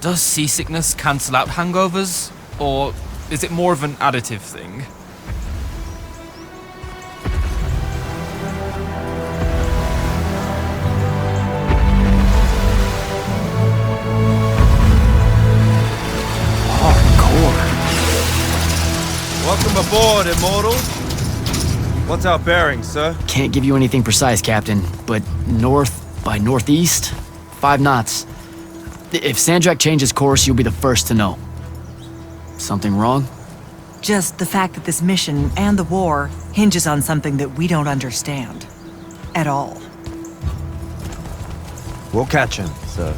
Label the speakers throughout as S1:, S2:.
S1: Does seasickness cancel out hangovers? Or is it more of an additive thing?
S2: Welcome aboard, Immortals. What's our bearing, sir?
S3: Can't give you anything precise, Captain, but north by northeast, 5 knots. If Sandrak changes course, you'll be the first to know. Something wrong?
S4: Just the fact that this mission and the war hinges on something that we don't understand. At all.
S2: We'll catch him, sir.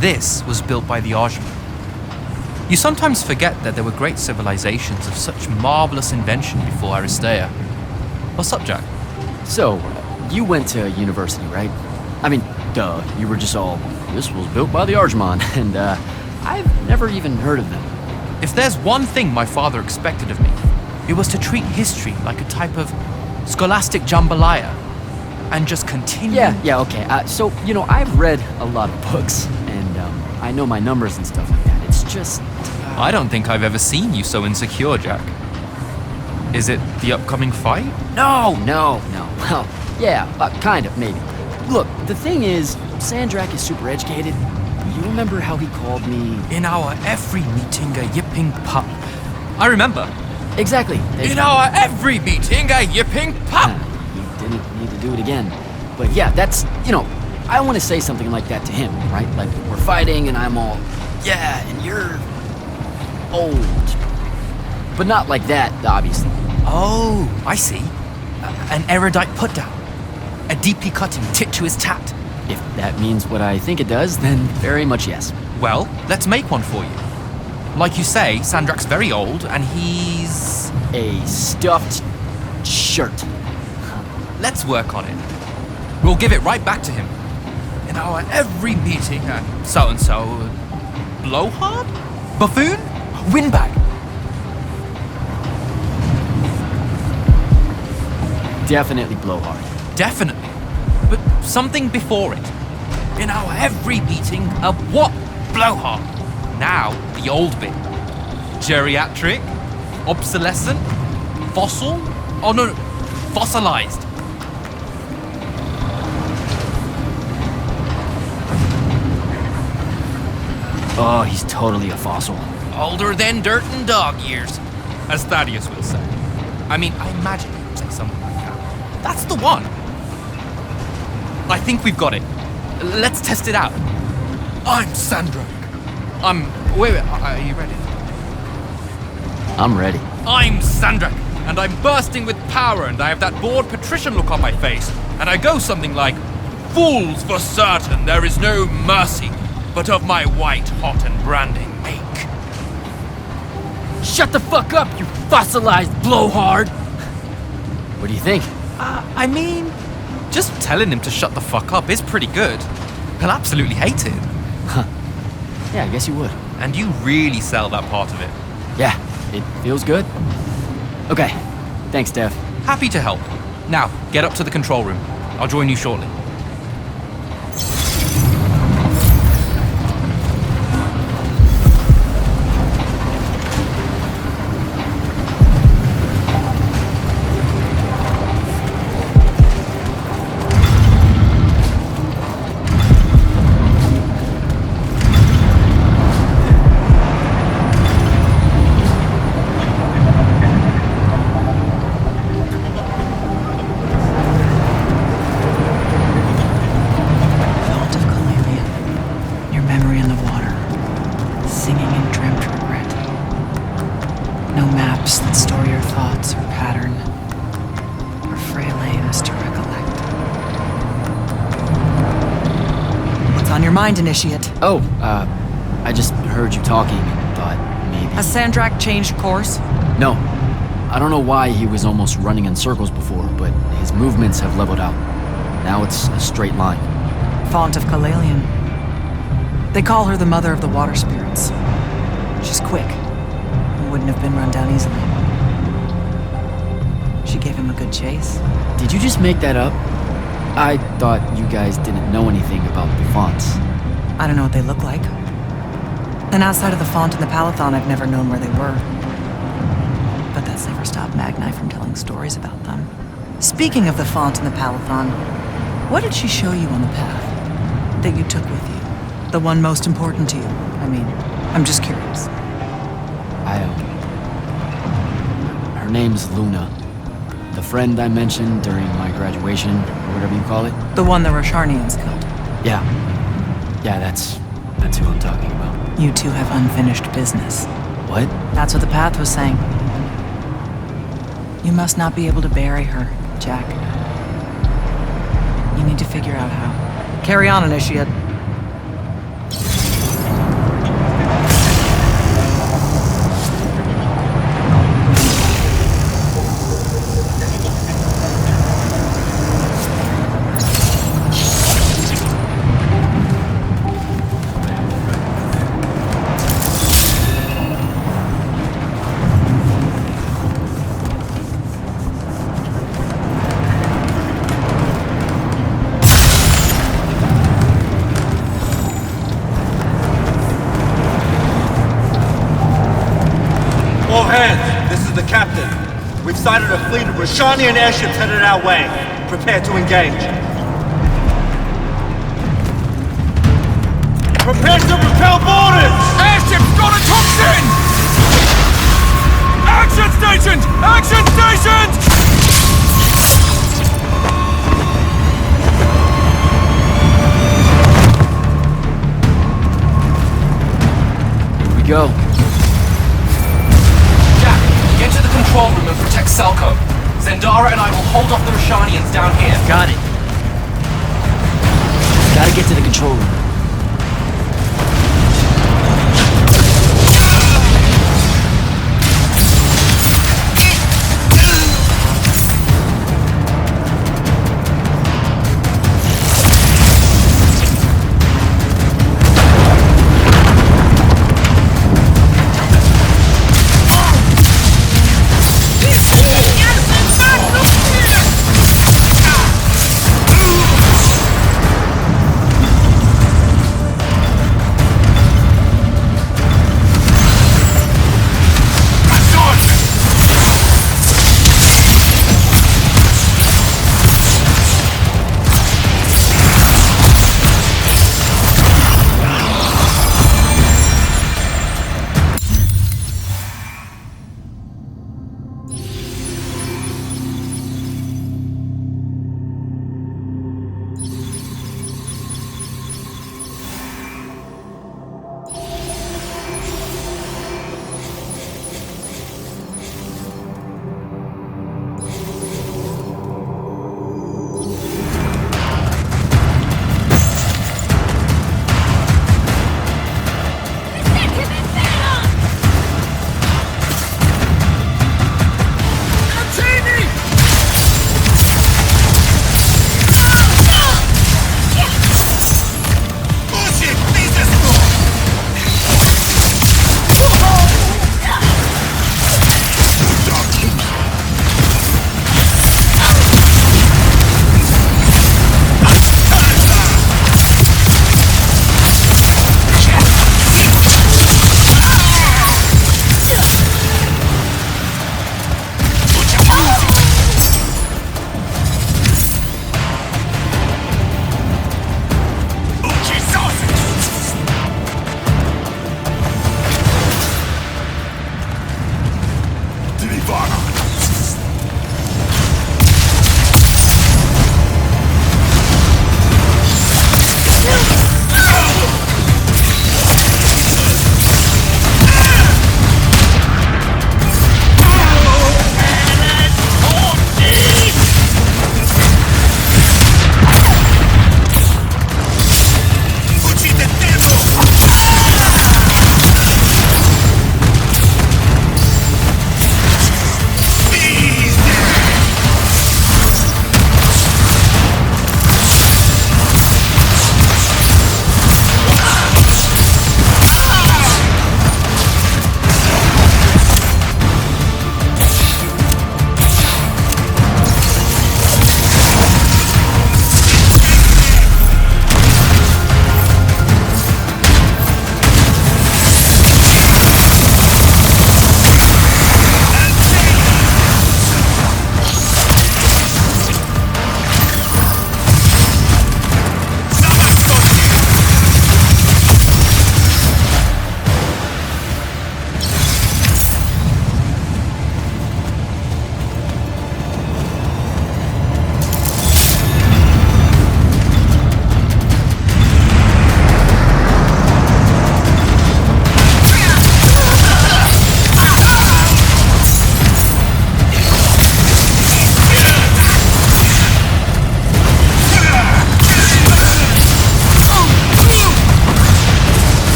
S1: This was built by the Ajman. You sometimes forget that there were great civilizations of such marvelous invention before Aristea. What's up, Jack?
S3: So, you went to university, right? I mean, duh, you were just all, this was built by the Ajman, and I've never even heard of them.
S1: If there's one thing my father expected of me, it was to treat history like a type of scholastic jambalaya, and just continue...
S3: Yeah, okay. So, I've read a lot of books, and I know my numbers and stuff like that. It's just...
S1: I don't think I've ever seen you so insecure, Jack. Is it the upcoming fight?
S3: No. Well, yeah, kind of, maybe. Look, the thing is, Sandrak is super educated. You remember how he called me...
S1: In our every meeting, a yipping pup. I remember.
S3: Exactly.
S1: In our every meeting, a yipping pup!
S3: You didn't need to do it again. But yeah, that's, I want to say something like that to him, right? Like, we're fighting and I'm all, yeah, and you're old. But not like that, obviously.
S1: Oh, I see. An erudite put-down. A deeply cutting tit to his tat.
S3: If that means what I think it does, then very much yes.
S1: Well, let's make one for you. Like you say, Sandrak's very old, and he's...
S3: a stuffed shirt.
S1: Let's work on it. We'll give it right back to him. In our every meeting, so-and-so... blowhard? Buffoon? Windbag?
S3: Definitely blowhard.
S1: Definitely. But something before it. In our every meeting, a what? Blowhard. Now, the old bit. Geriatric? Obsolescent? Fossil? Oh no, fossilized.
S3: Oh, he's totally a fossil.
S1: Older than dirt and dog years, as Thaddeus will say. I mean, I imagine he would say something like that. That's the one. I think we've got it. Let's test it out. I'm Sandrak. Wait, are you ready?
S3: I'm ready.
S1: I'm Sandrak, and I'm bursting with power, and I have that bored patrician look on my face, and I go something like, "Fools, for certain, there is no mercy, but of my white hot and branding make."
S3: Shut the fuck up, you fossilized blowhard! What do you think?
S1: I mean, just telling him to shut the fuck up is pretty good. He'll absolutely hate it.
S3: Huh. Yeah, I guess you would.
S1: And you really sell that part of it.
S3: Yeah, it feels good. Okay, thanks, Dev.
S1: Happy to help. Now, get up to the control room. I'll join you shortly.
S4: Mind, Initiate.
S3: Oh, I just heard you talking and thought maybe...
S4: Has Sandrak changed course?
S3: No. I don't know why he was almost running in circles before, but his movements have leveled out. Now it's a straight line.
S4: Font of Kalalian. They call her the mother of the water spirits. She's quick and wouldn't have been run down easily. She gave him a good chase.
S3: Did you just make that up? I thought you guys didn't know anything about the fonts.
S4: I don't know what they look like. And outside of the Font and the Palathon, I've never known where they were. But that's never stopped Magni from telling stories about them. Speaking of the Font and the Palathon, what did she show you on the path that you took with you? The one most important to you, I mean. I'm just curious.
S3: Her name's Luna. The friend I mentioned during my graduation, or whatever you call it.
S4: The one the Rosharnians killed.
S3: Yeah. Yeah, that's who I'm talking about.
S4: You two have unfinished business.
S3: What?
S4: That's what the path was saying. You must not be able to bury her, Jack. You need to figure out how. Carry on, Initiate.
S2: All hands, this is the captain. We've sighted a fleet of Rosharnian airships headed our way. Prepare to engage. Prepare to repel boarders!
S1: Airship's got a toxin! Action stations! Action stations!
S3: Here we go.
S1: Jack, get to the control room and protect Selko. Zendara and I will hold off the Rosharnians down here.
S3: Got it. Gotta get to the control room.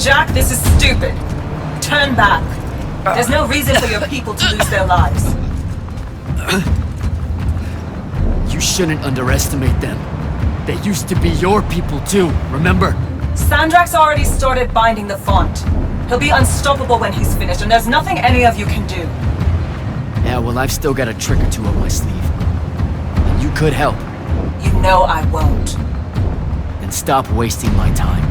S5: Jack, this is stupid. Turn back. There's no reason for your people to lose their lives.
S3: You shouldn't underestimate them. They used to be your people too, remember?
S5: Sandrak's already started binding the font. He'll be unstoppable when he's finished, and there's nothing any of you can do.
S3: Yeah, well, I've still got a trick or two up my sleeve. And you could help.
S5: You know I won't.
S3: Then stop wasting my time.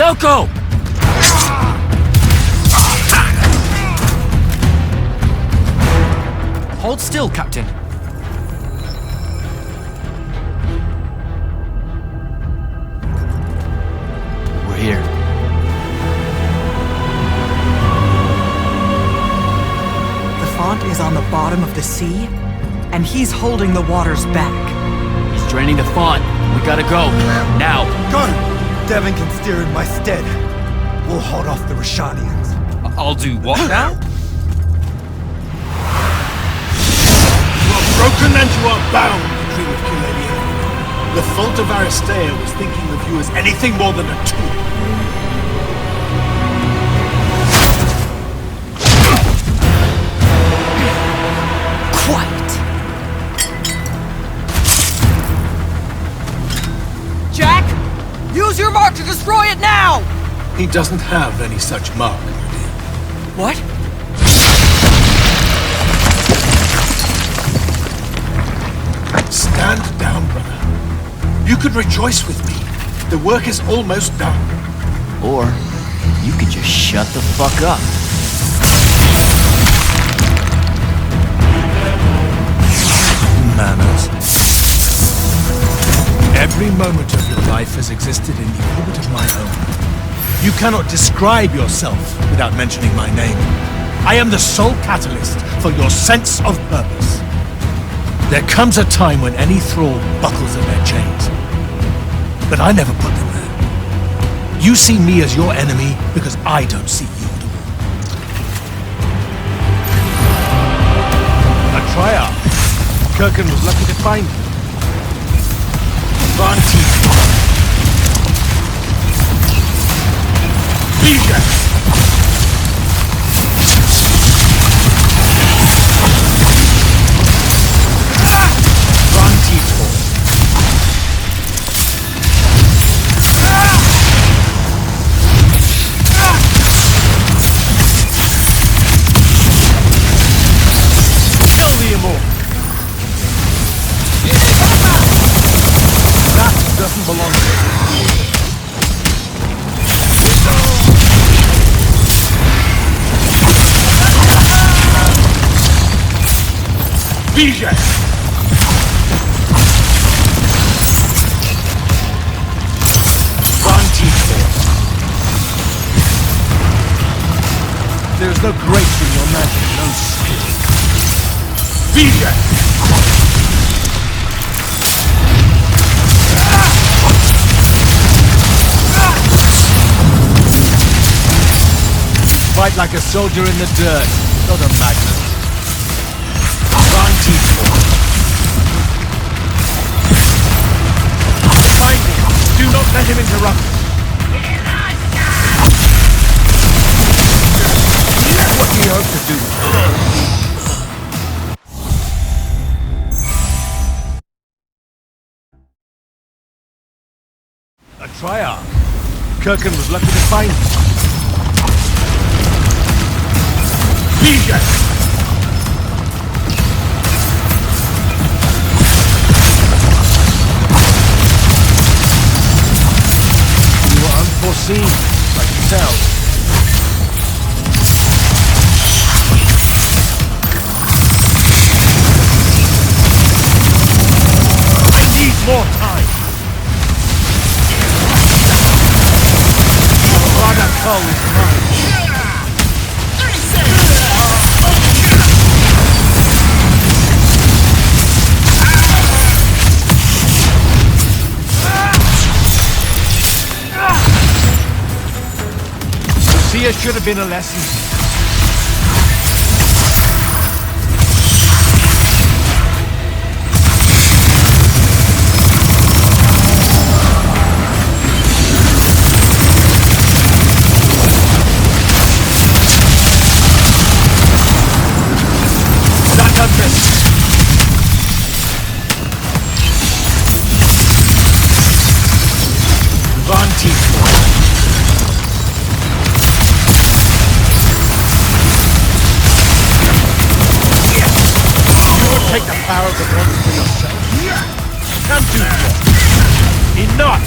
S3: Selko!
S1: Hold still, Captain.
S3: We're here.
S4: The font is on the bottom of the sea, and he's holding the waters back.
S3: He's draining the font. We gotta go. Now.
S2: Go! Devin can steer in my stead. We'll hold off the Rashanians.
S1: I'll do what now?
S6: You are broken and you are bound, Dream of Culalia. The fault of Aristea was thinking of you as anything more than a tool.
S4: Quiet! Jack! Use your mark to destroy it now!
S6: He doesn't have any such mark, my dear.
S4: What?
S6: Stand down, brother. You could rejoice with me. The work is almost done.
S3: Or you could just shut the fuck up.
S6: Manners. Every moment of your life has existed in the orbit of my own. You cannot describe yourself without mentioning my name. I am the sole catalyst for your sense of purpose. There comes a time when any thrall buckles at their chains. But I never put them there. You see me as your enemy because I don't see you at all. A triumph. Kirkin was lucky to find you. Vanti. Vision! for longer. Vision! There's no grace in your magic, no skill. Vision! Fight like a soldier in the dirt, not a magnet. Vantage point. Find him. Do not let him interrupt. What do you hope to do? A triarch. Kirkin was lucky to find him. Vision! You were unforeseen, like yourself. More time! Father Cole is mine! Lucia should have been a lesson. Take the power of the monster for yourself. Can't do that. Enough!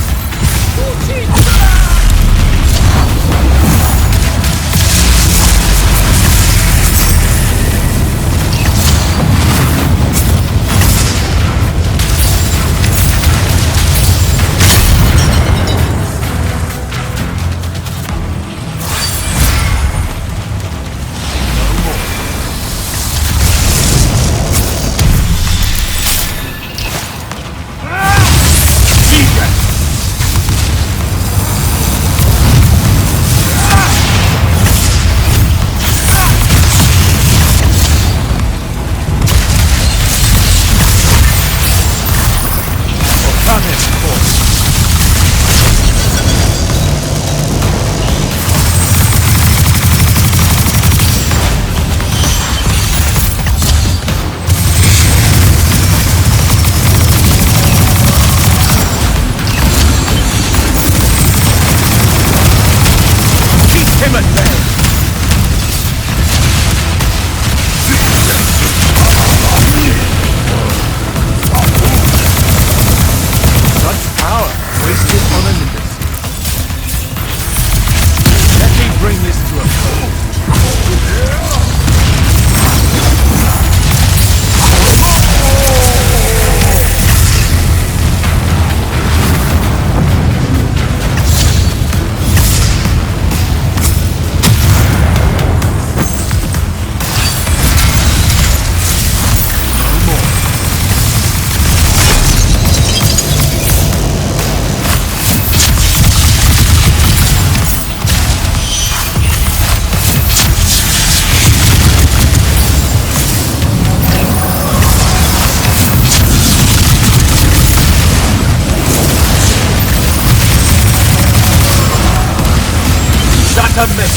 S6: Not a miss.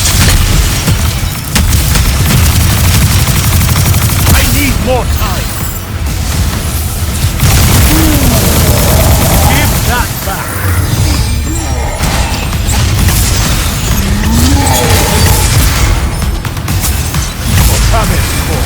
S6: I need more time. Give that back. Come in, Paul.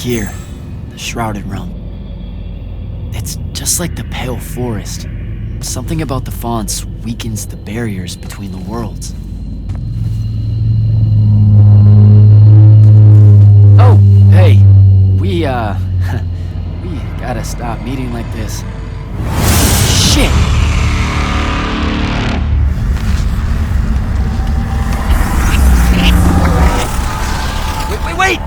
S3: here, the Shrouded Realm. It's just like the Pale Forest. Something about the fonts weakens the barriers between the worlds. Oh, hey, we gotta stop meeting like this. Shit! Wait!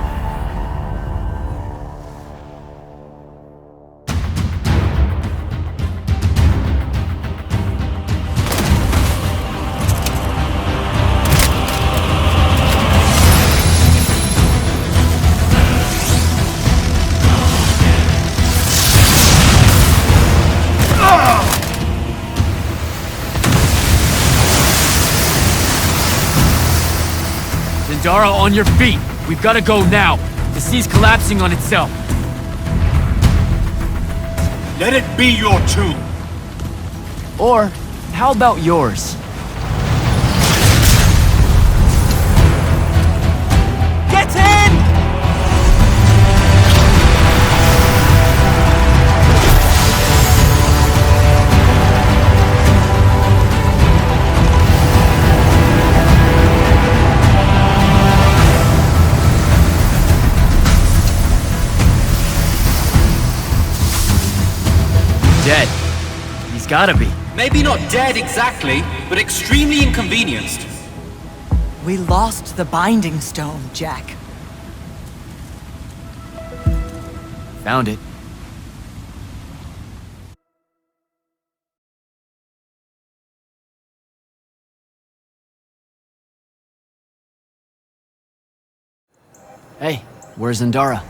S7: Zendara, on your feet! We've gotta go now! The sea's collapsing on itself!
S2: Let it be your tomb!
S3: Or, how about yours?
S1: Get in!
S7: Dead. He's gotta be.
S8: Maybe not dead exactly, but extremely inconvenienced.
S4: We lost the Binding Stone, Jack.
S3: Found it. Hey, where's Zendara?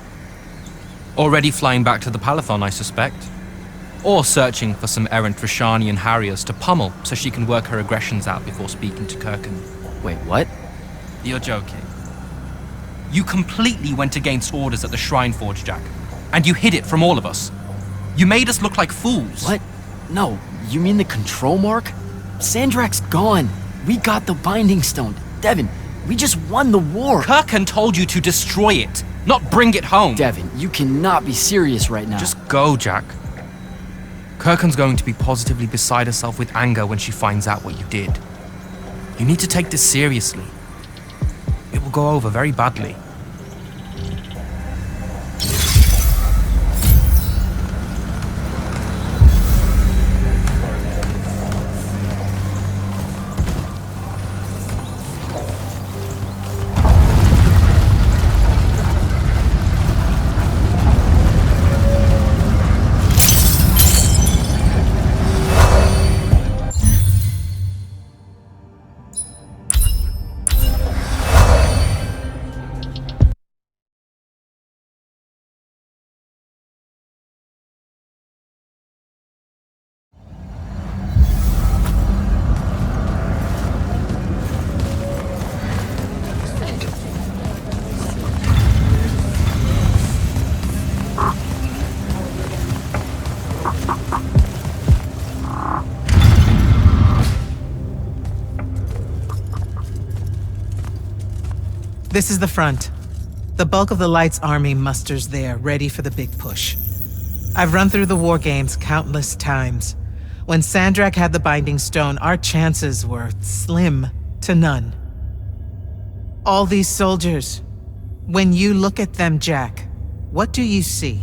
S1: Already flying back to the Palathon, I suspect. Or searching for some errant Rashanian Harriers to pummel so she can work her aggressions out before speaking to Kirkan.
S3: Wait, what?
S1: You're joking. You completely went against orders at the Shrine Forge, Jack. And you hid it from all of us. You made us look like fools.
S3: What? No, you mean the control mark? Sandrak's gone. We got the Binding Stone. Devin, we just won the war.
S1: Kirkan told you to destroy it, not bring it home.
S3: Devin, you cannot be serious right now.
S1: Just go, Jack. Kirkan's going to be positively beside herself with anger when she finds out what you did. You need to take this seriously. It will go over very badly.
S9: This is the front. The bulk of the Light's army musters there, ready for the big push. I've run through the war games countless times. When Sandrak had the Binding Stone, our chances were slim to none. All these soldiers, when you look at them, Jack, what do you see?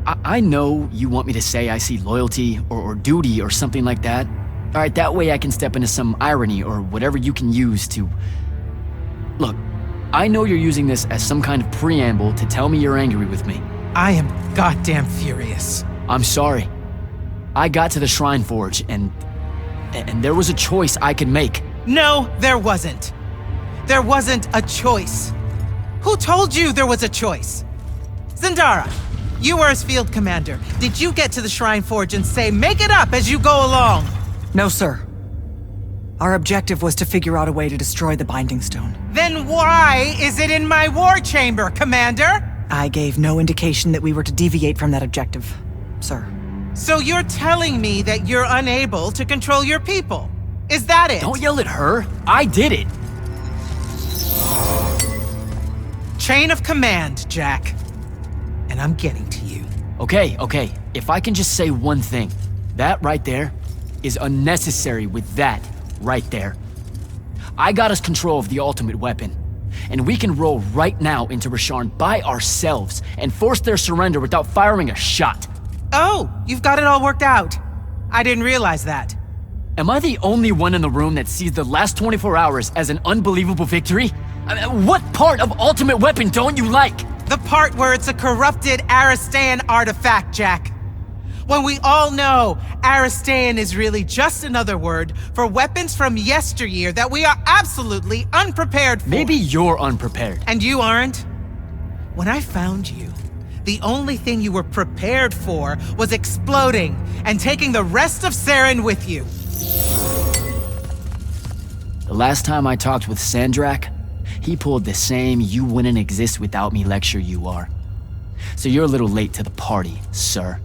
S3: I know you want me to say I see loyalty or duty or something like that. All right, that way I can step into some irony or whatever you can use to... Look, I know you're using this as some kind of preamble to tell me you're angry with me.
S9: I am goddamn furious.
S3: I'm sorry. I got to the Shrine Forge and there was a choice I could make.
S9: No, there wasn't. There wasn't a choice. Who told you there was a choice? Zendara, you were as field commander. Did you get to the Shrine Forge and say, make it up as you go along?
S4: No, sir. Our objective was to figure out a way to destroy the Binding Stone.
S9: Then why is it in my war chamber, Commander?
S4: I gave no indication that we were to deviate from that objective, sir.
S9: So you're telling me that you're unable to control your people? Is that it?
S3: Don't yell at her. I did it.
S9: Chain of command, Jack. And I'm getting to you.
S3: Okay, if I can just say one thing. That right there is unnecessary with that right there. I got us control of the ultimate weapon. And we can roll right now into Rasharn by ourselves and force their surrender without firing a shot.
S9: Oh, you've got it all worked out. I didn't realize that.
S3: Am I the only one in the room that sees the last 24 hours as an unbelievable victory? I mean, what part of Ultimate Weapon don't you like?
S9: The part where it's a corrupted Aristean artifact, Jack. When we all know Aristean is really just another word for weapons from yesteryear that we are absolutely unprepared for.
S3: Maybe you're unprepared.
S9: And you aren't? When I found you, the only thing you were prepared for was exploding and taking the rest of Saren with you.
S3: The last time I talked with Sandrak, he pulled the same "you wouldn't exist without me" lecture you are. So you're a little late to the party, sir.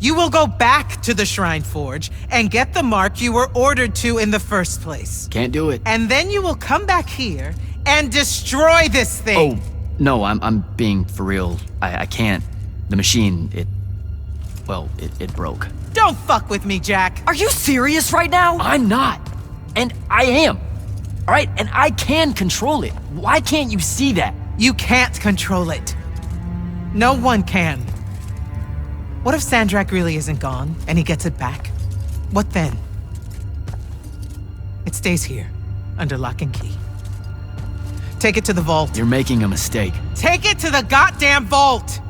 S9: You will go back to the Shrine Forge and get the mark you were ordered to in the first place.
S3: Can't do it.
S9: And then you will come back here and destroy this thing.
S3: Oh, no, I'm being for real. I can't. The machine, it broke.
S9: Don't fuck with me, Jack.
S5: Are you serious right now?
S3: I'm not. And I am. All right, and I can control it. Why can't you see that?
S9: You can't control it. No one can. What if Sandrak really isn't gone and he gets it back? What then? It stays here, under lock and key. Take it to the vault.
S3: You're making a mistake.
S9: Take it to the goddamn vault!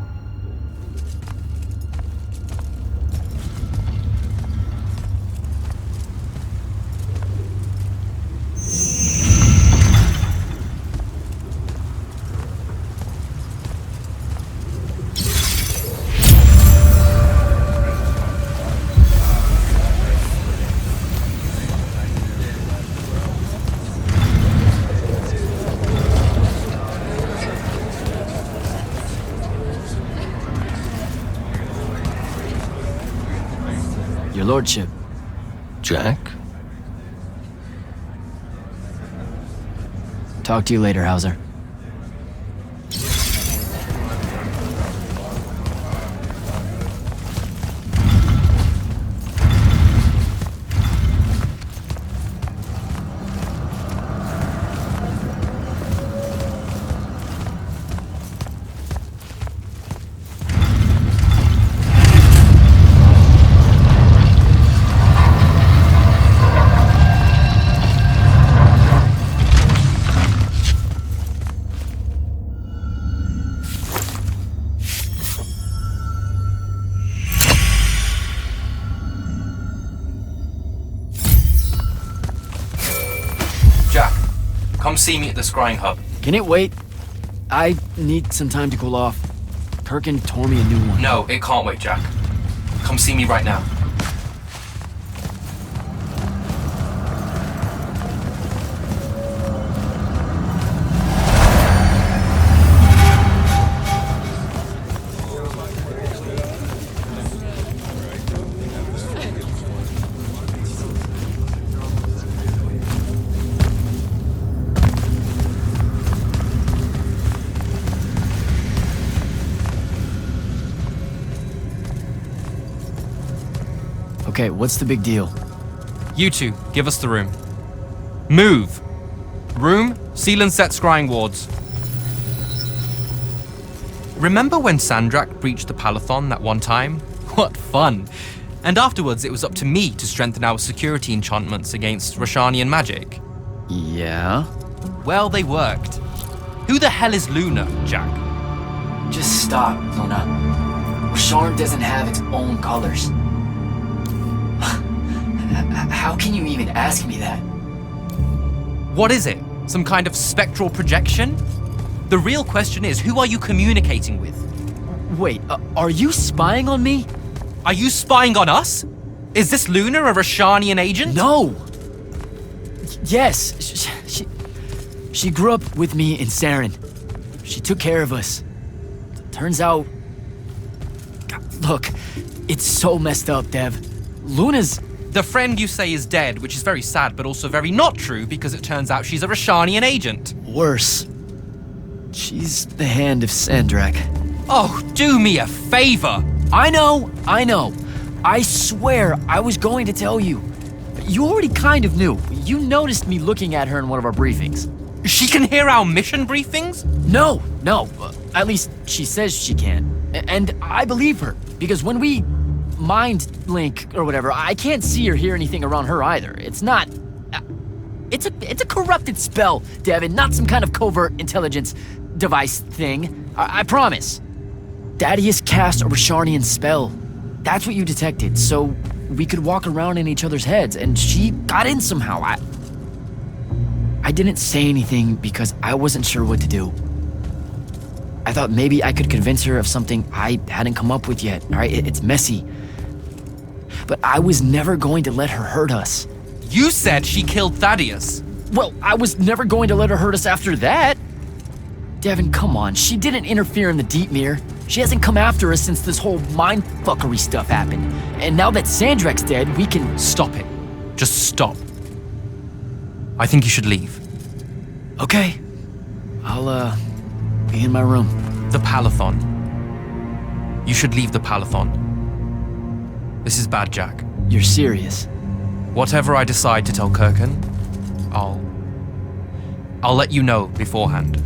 S3: Your lordship.
S10: Jack?
S3: Talk to you later, Hauser.
S1: Come see me at the scrying hub.
S3: Can it wait? I need some time to cool off. Perkin tore me a new one.
S1: No, it can't wait, Jack. Come see me right now.
S3: Okay, what's the big deal?
S1: You two, give us the room. Move! Room, seal and set scrying wards. Remember when Sandrak breached the Palathon that one time? What fun! And afterwards it was up to me to strengthen our security enchantments against Rashanian magic.
S3: Yeah?
S1: Well, they worked. Who the hell is Luna, Jack?
S3: Just stop, Luna. Rasharn doesn't have its own colors. How can you even ask me that?
S1: What is it? Some kind of spectral projection? The real question is, who are you communicating with?
S3: Wait, are you spying on me?
S1: Are you spying on us? Is this Luna a Rashanian agent?
S3: No! Yes, she grew up with me in Saren. She took care of us. Turns out... Look, it's so messed up, Dev. Luna's...
S1: The friend you say is dead, which is very sad, but also very not true, because it turns out she's a Rashanian agent.
S3: Worse. She's the hand of Sandrak.
S1: Oh, do me a favor.
S3: I know. I swear I was going to tell you. You already kind of knew. You noticed me looking at her in one of our briefings.
S1: She can hear our mission briefings?
S3: No. At least she says she can. And I believe her. Because when we mind link or whatever, I can't see or hear anything around her either. It's not... It's a corrupted spell, Devin, not some kind of covert intelligence device thing. I promise. Thaddeus cast a Rosharnian spell. That's what you detected, so we could walk around in each other's heads, and she got in somehow. I didn't say anything because I wasn't sure what to do. I thought maybe I could convince her of something I hadn't come up with yet, all right? It's messy. But I was never going to let her hurt us.
S1: You said she killed Thaddeus.
S3: Well, I was never going to let her hurt us after that. Devin, come on. She didn't interfere in the Deep Mirror. She hasn't come after us since this whole mindfuckery stuff happened. And now that Sandrak's dead, we can...
S1: Stop it. Just stop. I think you should leave.
S3: Okay. I'll, be in my room.
S1: The Palathon. You should leave the Palathon. This is bad, Jack.
S3: You're serious?
S1: Whatever I decide to tell Kirkan, I'll let you know beforehand.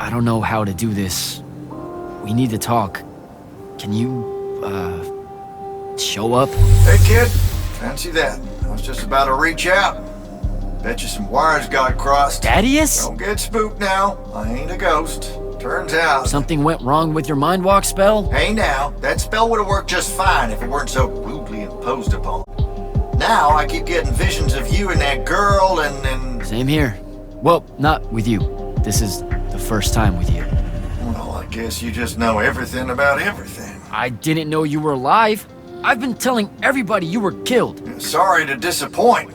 S3: I don't know how to do this. We need to talk. Can you, show up?
S10: Hey, kid. Fancy that. I was just about to reach out. Bet you some wires got crossed.
S3: Thaddeus?
S10: Don't get spooked now. I ain't a ghost. Turns out...
S3: Something went wrong with your mind walk spell?
S10: Hey now, that spell would have worked just fine if it weren't so rudely imposed upon. Now I keep getting visions of you and that girl and...
S3: Same here. Well, not with you. This is the first time with you.
S10: Well, I guess you just know everything about everything.
S3: I didn't know you were alive. I've been telling everybody you were killed.
S10: Sorry to disappoint.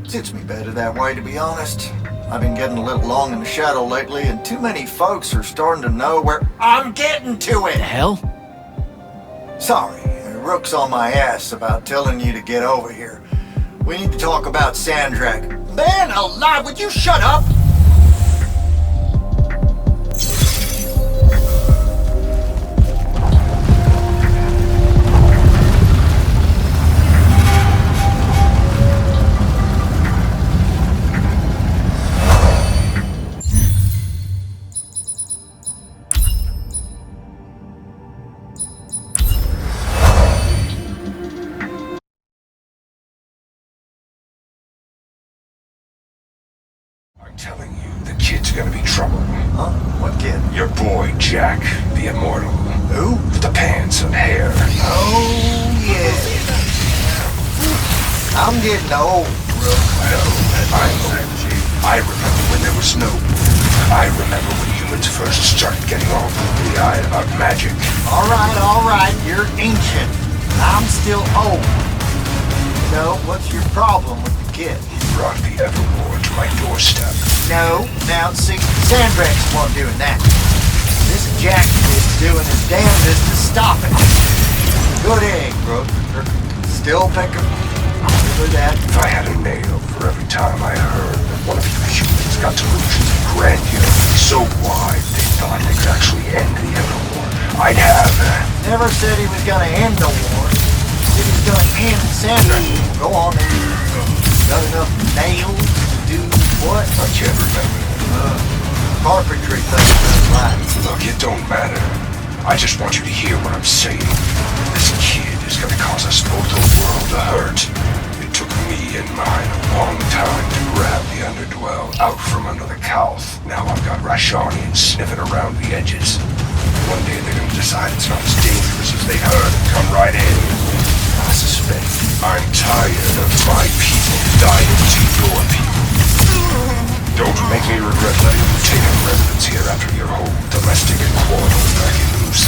S10: Suits me better that way, to be honest. I've been getting a little long in the shadow lately, and too many folks are starting to know where I'm getting to it.
S3: The hell?
S10: Sorry, Rook's on my ass about telling you to get over here. We need to talk about Sandrak. Man alive, would you shut up?
S11: Telling you, the kid's gonna be trouble.
S10: Huh? What kid?
S11: Your boy, Jack, the Immortal.
S10: Who?
S11: With the pants and hair.
S10: Oh, yeah. I'm getting old, bro.
S11: Well, I'm old. I remember when there was no... I remember when humans first started getting all googly-eyed about magic.
S10: All right, you're ancient. I'm still old. You know, what's your problem with the kid?
S11: He brought the Evermore to my doorstep.
S10: No, now see, Sandrak's the one doing that. This Jack is doing his damnedest to stop it. Good egg, bro. Still picking. I'll give her that.
S11: If I had a nail for every time I heard that one of you humans got delusions of grandeur so wide they thought they could actually end the Evermore, I'd have...
S10: Never said he was gonna end the war. Said he was gonna end Sandrak. Go on, then. Got enough nails to do what?
S11: I can't remember.
S10: Carpentry thing, that's right.
S11: Look, it don't matter. I just want you to hear what I'm saying. This kid is gonna cause us both a world of hurt. It took me and mine a long time to grab the Underdwell out from under the Calth. Now I've got Rashanians sniffing around the edges. One day they're gonna decide it's not as dangerous as they heard and come right in. I suspect I'm tired of my people dying to your people. Don't make me regret letting you take up residence here after your whole domestic quarrel back in loose.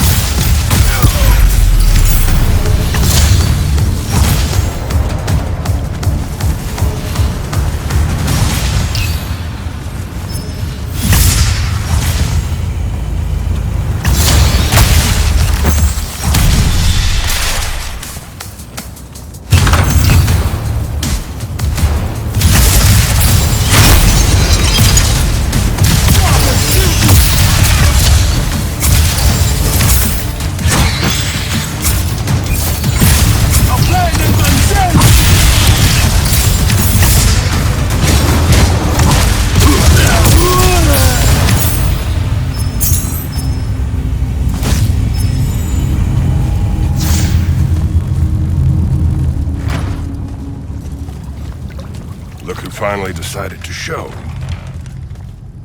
S11: Finally decided to show.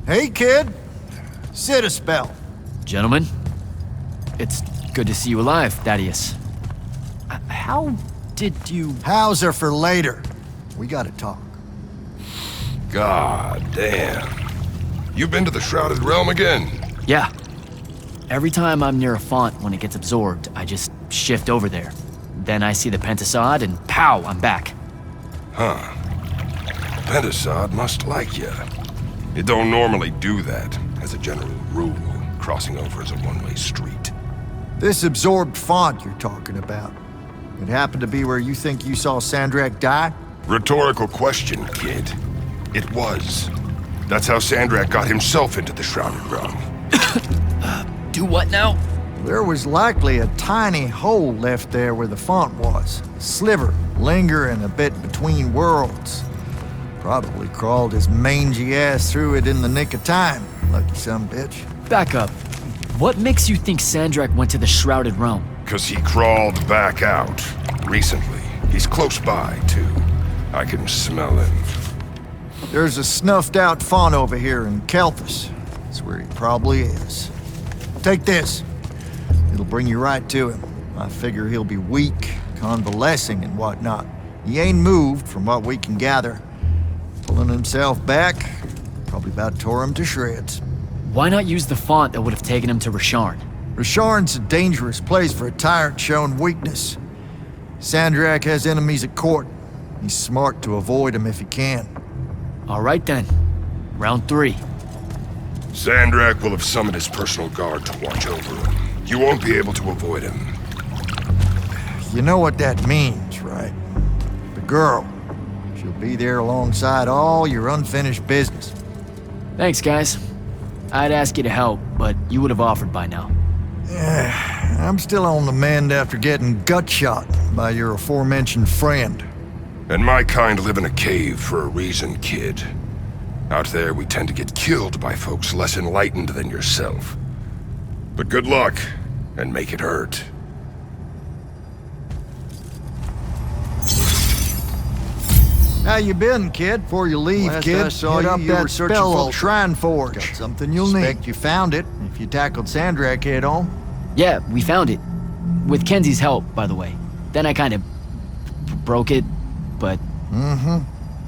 S10: Hey, kid. Sit a spell.
S3: Gentlemen, it's good to see you alive, Thaddeus. How did you...
S10: How's are for later. We gotta talk.
S11: God damn. You've been to the Shrouded Realm again?
S3: Yeah. Every time I'm near a font when it gets absorbed, I just shift over there. Then I see the Pentasod and pow, I'm back.
S11: Huh. Pentasod must like you. It don't normally do that, as a general rule. Crossing over is a one-way street.
S10: This absorbed font you're talking about, it happened to be where you think you saw Sandrak die?
S11: Rhetorical question, kid. It was. That's how Sandrak got himself into the Shrouded Realm.
S3: Do what now?
S10: There was likely a tiny hole left there where the font was. A sliver, lingering a bit between worlds. Probably crawled his mangy ass through it in the nick of time. Lucky some bitch.
S3: Back up. What makes you think Sandrak went to the Shrouded Realm?
S11: 'Cause he crawled back out. Recently. He's close by, too. I can smell him.
S10: There's a snuffed out font over here in Kelthus. That's where he probably is. Take this. It'll bring you right to him. I figure he'll be weak, convalescing and whatnot. He ain't moved, from what we can gather. Pulling himself back, probably about tore him to shreds.
S3: Why not use the font that would have taken him to Rasharn?
S10: Rasharn's a dangerous place for a tyrant showing weakness. Sandrak has enemies at court. He's smart to avoid them if he can.
S3: All right then. Round 3.
S11: Sandrak will have summoned his personal guard to watch over him. You won't be able to avoid him.
S10: You know what that means, right? The girl. She'll be there alongside all your unfinished business.
S3: Thanks, guys. I'd ask you to help, but you would have offered by now.
S10: I'm still on the mend after getting gut shot by your aforementioned friend.
S11: And my kind live in a cave for a reason, kid. Out there, we tend to get killed by folks less enlightened than yourself. But good luck, and make it hurt.
S10: How you been, kid? Before you leave,
S2: Last
S10: kid,
S2: I saw
S10: hit
S2: you,
S10: up
S2: you
S10: that
S2: were searching
S10: spell
S2: for
S10: old Shrine Forge.
S2: Got something you'll need.
S10: Expect you found it if you tackled Sandrak head on.
S3: Yeah, we found it. With Kenzie's help, by the way. Then I kind of broke it, but...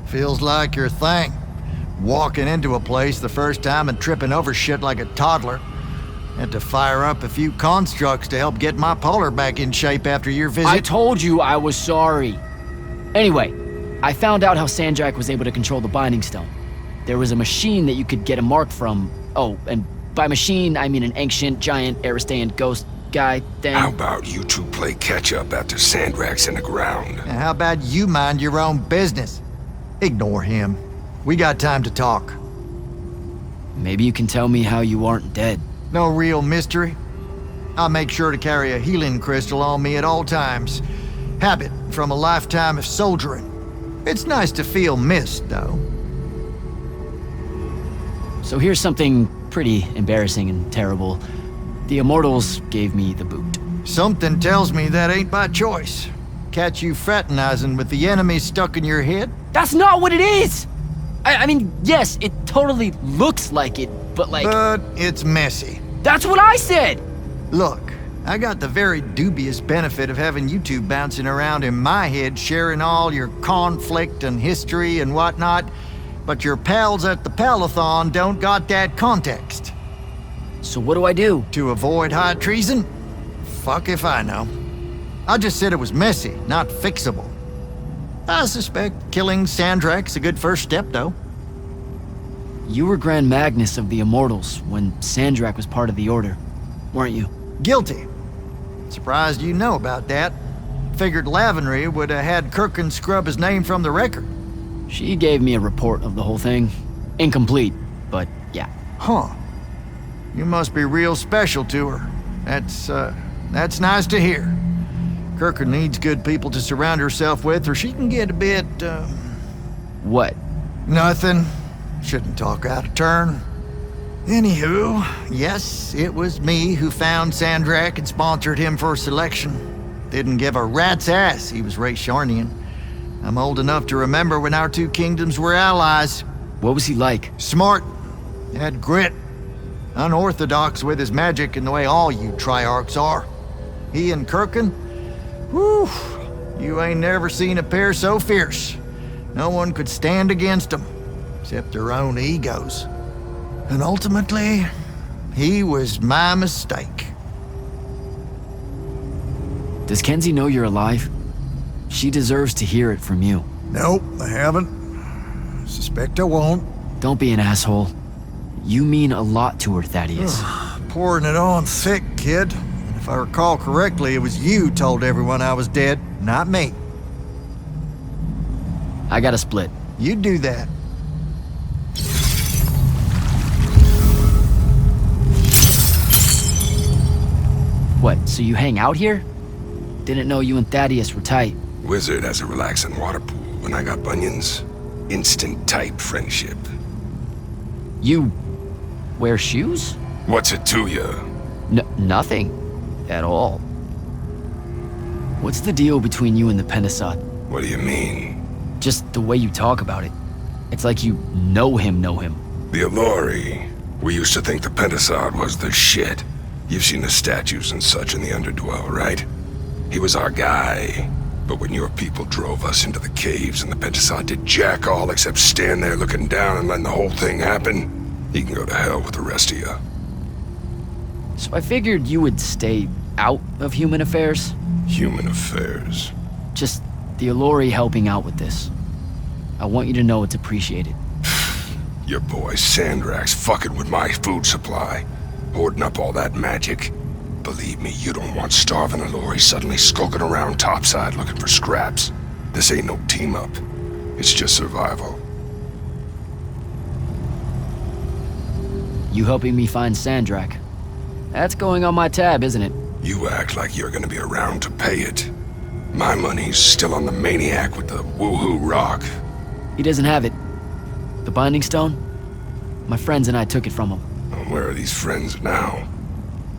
S10: Feels like your thing. Walking into a place the first time and tripping over shit like a toddler. Had to fire up a few constructs to help get my polar back in shape after your visit.
S3: I told you I was sorry. Anyway, I found out how Sandrak was able to control the Binding Stone. There was a machine that you could get a mark from. Oh, and by machine, I mean an ancient, giant, Aristean ghost guy thing.
S11: How about you two play catch-up after Sandrak's in the ground?
S10: Now, how about you mind your own business? Ignore him. We got time to talk.
S3: Maybe you can tell me how you aren't dead.
S10: No real mystery. I'll make sure to carry a healing crystal on me at all times. Habit from a lifetime of soldiering. It's nice to feel missed, though.
S3: So here's something pretty embarrassing and terrible. The Immortals gave me the boot.
S10: Something tells me that ain't by choice. Catch you fraternizing with the enemy stuck in your head?
S3: That's not what it is! I mean, yes, it totally looks like it, but like...
S10: But it's messy.
S3: That's what I said!
S10: Look, I got the very dubious benefit of having you two bouncing around in my head, sharing all your conflict and history and whatnot, but your pals at the Palathon don't got that context.
S3: So what do I do?
S10: To avoid high treason? Fuck if I know. I just said it was messy, not fixable. I suspect killing Sandrak's a good first step, though.
S3: You were Grand Magnus of the Immortals when Sandrak was part of the Order, weren't you?
S10: Guilty. Surprised you know about that. Figured Lavenry would have had Kirkin scrub his name from the record.
S3: She gave me a report of the whole thing. Incomplete, but yeah.
S10: Huh. You must be real special to her. That's nice to hear. Kirkin needs good people to surround herself with, or she can get a bit,
S3: What?
S10: Nothing. Shouldn't talk out of turn. Anywho, yes, it was me who found Sandrak and sponsored him for selection. Didn't give a rat's ass he was Raysharnian. I'm old enough to remember when our two kingdoms were allies.
S3: What was he like?
S10: Smart. Had grit. Unorthodox with his magic in the way all you Triarchs are. He and Kirkin, whew, you ain't never seen a pair so fierce. No one could stand against them, except their own egos. And ultimately, he was my mistake.
S3: Does Kenzie know you're alive? She deserves to hear it from you.
S10: Nope, I haven't. Suspect I won't.
S3: Don't be an asshole. You mean a lot to her, Thaddeus.
S10: Pouring it on thick, kid. And if I recall correctly, it was you told everyone I was dead, not me.
S3: I got a split.
S10: You do that.
S3: What, so you hang out here? Didn't know you and Thaddeus were tight.
S11: Wizard has a relaxing water pool when I got bunions. Instant type friendship.
S3: You wear shoes?
S11: What's it to you?
S3: Nothing. At all. What's the deal between you and the Pentasod?
S11: What do you mean?
S3: Just the way you talk about it. It's like you know him.
S11: The Allori. We used to think the Pentasod was the shit. You've seen the statues and such in the Underdwell, right? He was our guy. But when your people drove us into the caves and the Pentasod did jack all except stand there looking down and letting the whole thing happen, he can go to hell with the rest of you.
S3: So I figured you would stay out of human affairs?
S11: Human affairs?
S3: Just the Allori helping out with this. I want you to know it's appreciated.
S11: Your boy Sandrak's fucking with my food supply, hoarding up all that magic. Believe me, you don't want starving Allori suddenly skulking around topside looking for scraps. This ain't no team-up. It's just survival.
S3: You helping me find Sandrak. That's going on my tab, isn't it?
S11: You act like you're gonna be around to pay it. My money's still on the maniac with the woohoo rock.
S3: He doesn't have it. The Binding Stone? My friends and I took it from him.
S11: And where are these friends now?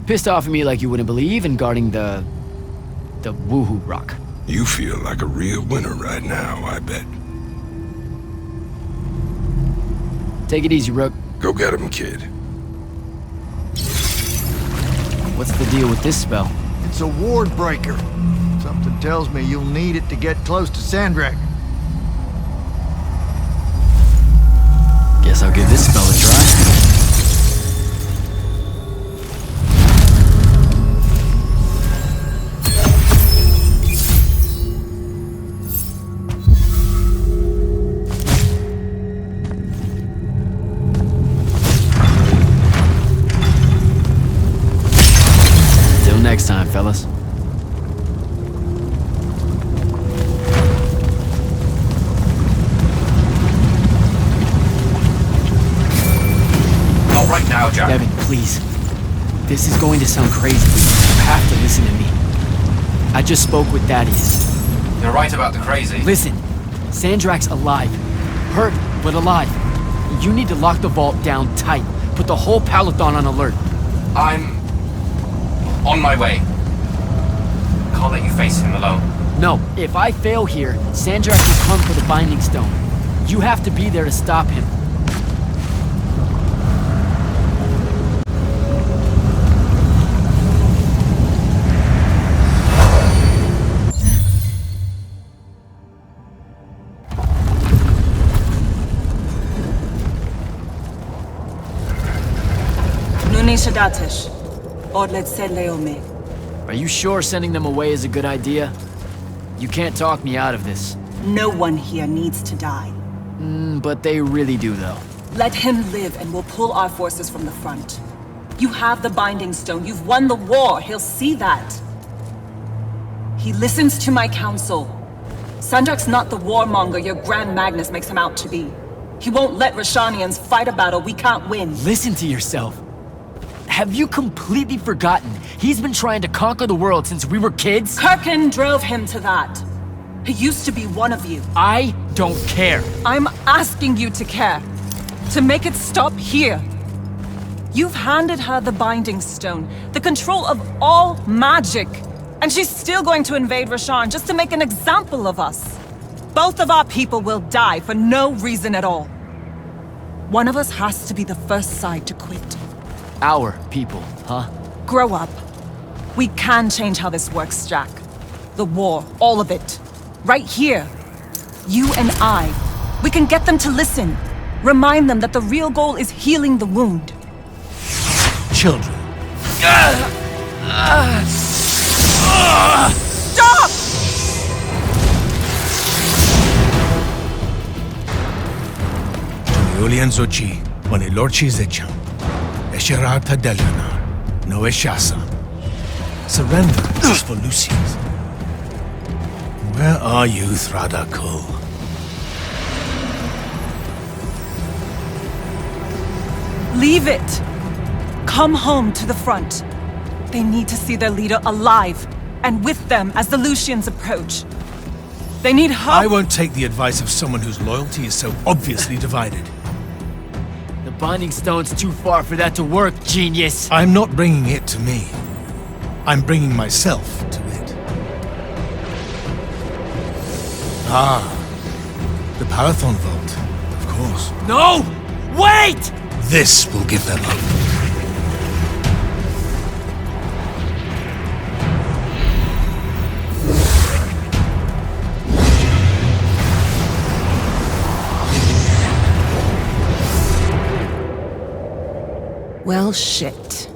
S3: Pissed off at me like you wouldn't believe and guarding the woohoo rock.
S11: You feel like a real winner right now, I bet.
S3: Take it easy, Rook.
S11: Go get him, kid.
S3: What's the deal with this spell?
S10: It's a ward breaker. Something tells me you'll need it to get close to Sandrak.
S3: Guess I'll give this spell a try. Next time, fellas.
S8: Not right now, Jack.
S3: Devin, please. This is going to sound crazy. You have to listen to me. I just spoke with Thaddeus.
S8: You're right about the crazy.
S3: Listen, Sandrak's alive. Hurt, but alive. You need to lock the vault down tight. Put the whole Palathon on alert.
S8: On my way. Can't let you face him alone.
S7: No, if I fail here, Sandrak will come for the Binding Stone. You have to be there to stop him. Are you sure sending them away is a good idea? You can't talk me out of this.
S5: No one here needs to die.
S7: But they really do, though.
S5: Let him live and we'll pull our forces from the front. You have the Binding Stone. You've won the war. He'll see that. He listens to my counsel. Sandrak's not the warmonger your Grand Magnus makes him out to be. He won't let Rashanians fight a battle we can't win.
S7: Listen to yourself. Have you completely forgotten? He's been trying to conquer the world since we were kids?
S5: Kirkin drove him to that. He used to be one of you.
S7: I don't care.
S5: I'm asking you to care. To make it stop here. You've handed her the Binding Stone, the control of all magic. And she's still going to invade Rasharn just to make an example of us. Both of our people will die for no reason at all. One of us has to be the first side to quit.
S7: Our people, huh?
S5: Grow up. We can change how this works, Jack. The war, all of it. Right here. You and I. We can get them to listen. Remind them that the real goal is healing the wound.
S6: Children.
S5: Stop!
S6: Julian Zochi, when a lorchi zecham. Esherar Tadelana, no Eshasa. Surrender is for Lucius. Where are you, Thradakul?
S5: Leave it! Come home to the front. They need to see their leader alive, and with them as the Lucians approach. They need help.
S6: I won't take the advice of someone whose loyalty is so obviously divided.
S7: The Binding Stone's too far for that to work, genius!
S6: I'm not bringing it to me. I'm bringing myself to it. Ah, the Parathon Vault, of course.
S7: No! Wait!
S6: This will give them hope.
S5: Well, shit.